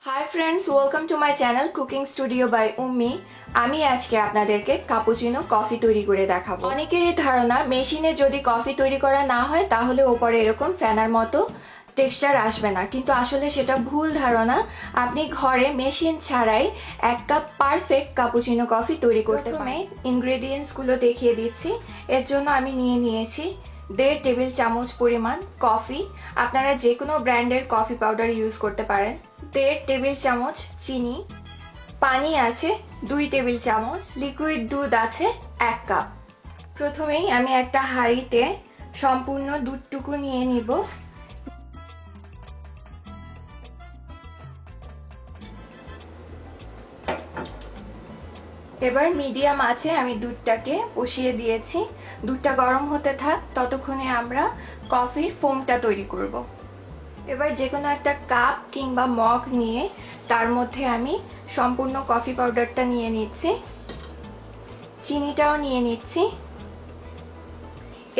Hi friends, welcome to my channel cooking studio by Ummi. আমি আজকে আপনাদেরকে কাপুচিনো কফি তৈরি করে দেখাবো। অনেকেরই ধারণা মেশিনে যদি কফি তৈরি করা না হয় তাহলে উপরে এরকম ফেনার মতো টেক্সচার আসবে না, কিন্তু আসলে সেটা ভুল ধারণা। আপনি ঘরে মেশিন ছাড়াই এক কাপ পারফেক্ট কাপুচিনো কফি তৈরি করতে পারেন। ইনগ্রেডিয়েন্টস গুলো দেখিয়ে দিচ্ছি। এর জন্য আমি নিয়েছি 1.5 টেবিল চামচ পরিমাণ কফি। আপনারা যে কোনো ব্র্যান্ডের কফি পাউডার ইউজ করতে পারেন। 1.5 টেবিল চামচ চিনি, পানি আছে 2 টেবিল চামচ, লিকুইড দুধ আছে 1 কাপ। প্রথমেই আমি একটা হাঁড়িতে সম্পূর্ণ দুধটুকু নিয়ে নিব। এবার মিডিয়াম আছে আমি দুধটাকে বসিয়ে দিয়েছি। দুধটা গরম হতে থাক, ততক্ষণে আমরা কফির ফোমটা তৈরি করব। এবার যে কোনো একটা কাপ কিংবা মগ নিয়ে তার মধ্যে আমি সম্পূর্ণ কফি পাউডারটা নিয়ে নিচ্ছি, চিনিটাও নিয়ে নিচ্ছি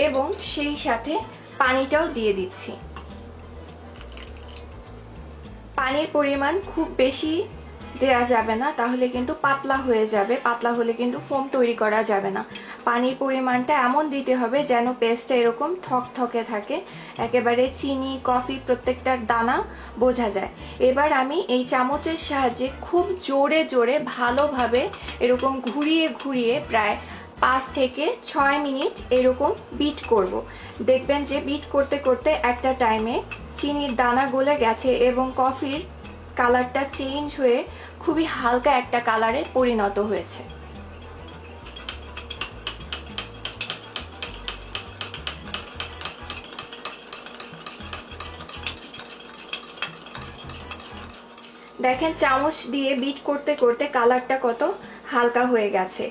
এবং সেই সাথে পানিটাও দিয়ে দিচ্ছি। পানির পরিমাণ খুব বেশি দেয়া যাবে না, তাহলে কিন্তু পাতলা হয়ে যাবে। পাতলা হলে কিন্তু ফোম তৈরি করা যাবে না। পানির পরিমাণটা এমন দিতে হবে যেন পেস্টটা এরকম থকথকে থাকে, একেবারে চিনি কফি প্রত্যেকটার দানা বোঝা যায়। এবার আমি এই চামচের সাহায্যে খুব জোরে জোরে ভালোভাবে এরকম ঘুরিয়ে ঘুরিয়ে প্রায় 5 থেকে 6 মিনিট এরকম বিট করব। দেখবেন যে বিট করতে করতে একটা টাইমে চিনির দানা গলে গেছে এবং কফির কালারটা চেঞ্জ হয়ে খুবই হালকা একটা কালারে পরিণত হয়েছে। দেখেন চামচ দিয়ে বিট করতে করতে কালারটা কত হালকা হয়ে গেছে।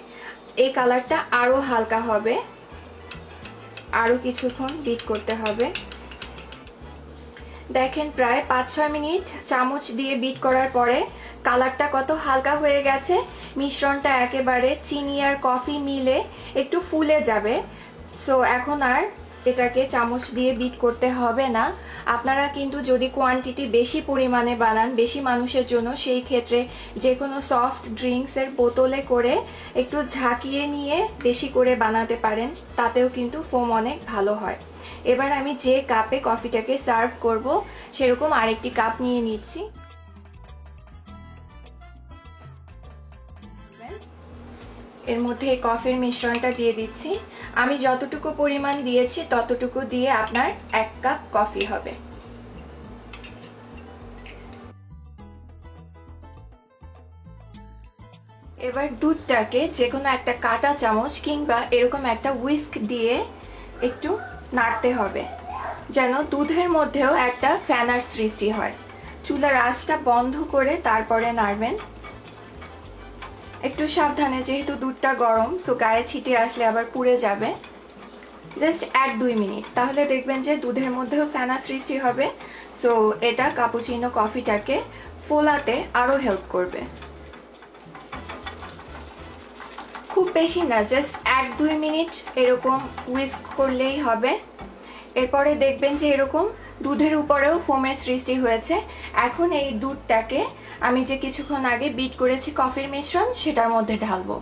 এই কালারটা আরো হালকা হবে, আরো কিছুক্ষণ বিট করতে হবে। দেখেন প্রায় 5-6 মিনিট চামচ দিয়ে বিট করার পরে কালারটা কত হালকা হয়ে গেছে। মিশ্রণটা একেবারে চিনি আর কফি মিলে একটু ফুলে যাবে। সো এখন আর এটাকে চামচ দিয়ে বিট করতে হবে না। আপনারা কিন্তু যদি কোয়ান্টিটি বেশি পরিমাণে বানান, বেশি মানুষের জন্য, সেই ক্ষেত্রে যে কোনো সফট ড্রিঙ্কসের বোতলে করে একটু ঝাঁকিয়ে নিয়ে বেশি করে বানাতে পারেন, তাতেও কিন্তু ফোম অনেক ভালো হয়। এবার আমি যে কাপে কফিটাকে সার্ভ করব সেরকম আরেকটি কাপ নিয়ে নিচ্ছি। এর মধ্যে কফির মিশ্রণটা দিয়ে দিচ্ছি। আমি যতটুকু পরিমাণ দিয়েছি ততটুকু দিয়ে আপনার 1 কাপ কফি হবে। এবার দুধটাকে যে কোনো একটা কাঁটা চামচ কিংবা এরকম একটা হুইস্ক দিয়ে একটু নাড়তে হবে যেন দুধের মধ্যেও একটা ফেনার সৃষ্টি হয়। চুলার আঁচটা বন্ধ করে তারপরে নাড়বেন। একটু সাবধানে, যেহেতু দুধটা গরম, সো গায়ে ছিটে আসলে আবার পুড়ে যাবে। জাস্ট 1-2 মিনিট, তাহলে দেখবেন যে দুধের মধ্যেও ফেনা সৃষ্টি হবে। সো এটা কাপুচিনো কফিটাকে ফোলাতে আরো হেল্প করবে। খুব বেশি না, জাস্ট 1-2 মিনিট এরকম হুইস্ক করলেই হবে। এরপরে দেখবেন যে এরকম দুধের উপরেও ফোমের সৃষ্টি হয়েছে। এখন এই দুধটাকে আমি যে কিছুক্ষণ আগে বিট করেছি কফির মিশ্রণ, সেটার মধ্যে ঢালবো।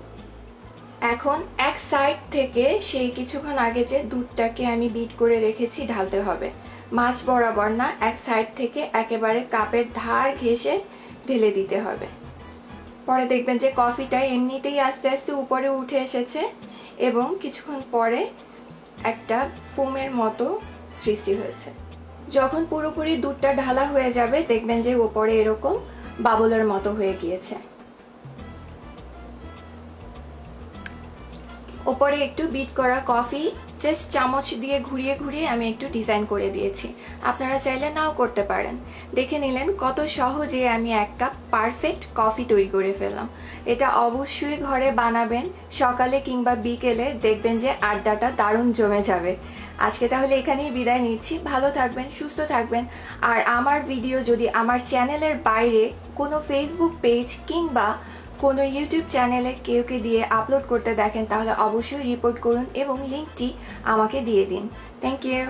এখন এক সাইড থেকে সেই কিছুক্ষণ আগে যে দুধটাকে আমি বিট করে রেখেছি ঢালতে হবে। মাঝ বরাবর না, এক সাইড থেকে একেবারে কাপের ধার ঘেঁষে ঢেলে দিতে হবে। পরে দেখবেন যে কফিটা এমনিতেই আস্তে আস্তে উপরে উঠে এসেছে এবং কিছুক্ষণ পরে একটা ফোমের মতো সৃষ্টি হয়েছে। যখন পুরোপুরি দুধটা ঢালা হয়ে যাবে দেখবেন যে উপরে এরকম বাবলের মতো হয়ে গিয়েছে। উপরে একটু বিট করা কফি জাস্ট চামচ দিয়ে ঘুরিয়ে ঘুরিয়ে আমি একটু ডিজাইন করে দিয়েছি। আপনারা চাইলে নাও করতে পারেন। দেখে নিলেন কত সহজে আমি 1 কাপ পারফেক্ট কফি তৈরি করে ফেললাম। এটা অবশ্যই ঘরে বানাবেন, সকালে কিংবা বিকেলে দেখবেন যে আড্ডাটা দারুণ জমে যাবে। আজকে তাহলে এখানেই বিদায় নিচ্ছি। ভালো থাকবেন, সুস্থ থাকবেন। আর আমার ভিডিও যদি আমার চ্যানেলের বাইরে কোনো ফেসবুক পেজ কিংবা কোনো ইউটিউব চ্যানেলে কেউকে দিয়ে আপলোড করতে দেখেন তাহলে অবশ্যই রিপোর্ট করুন এবং লিংকটি আমাকে দিয়ে দিন। Thank you.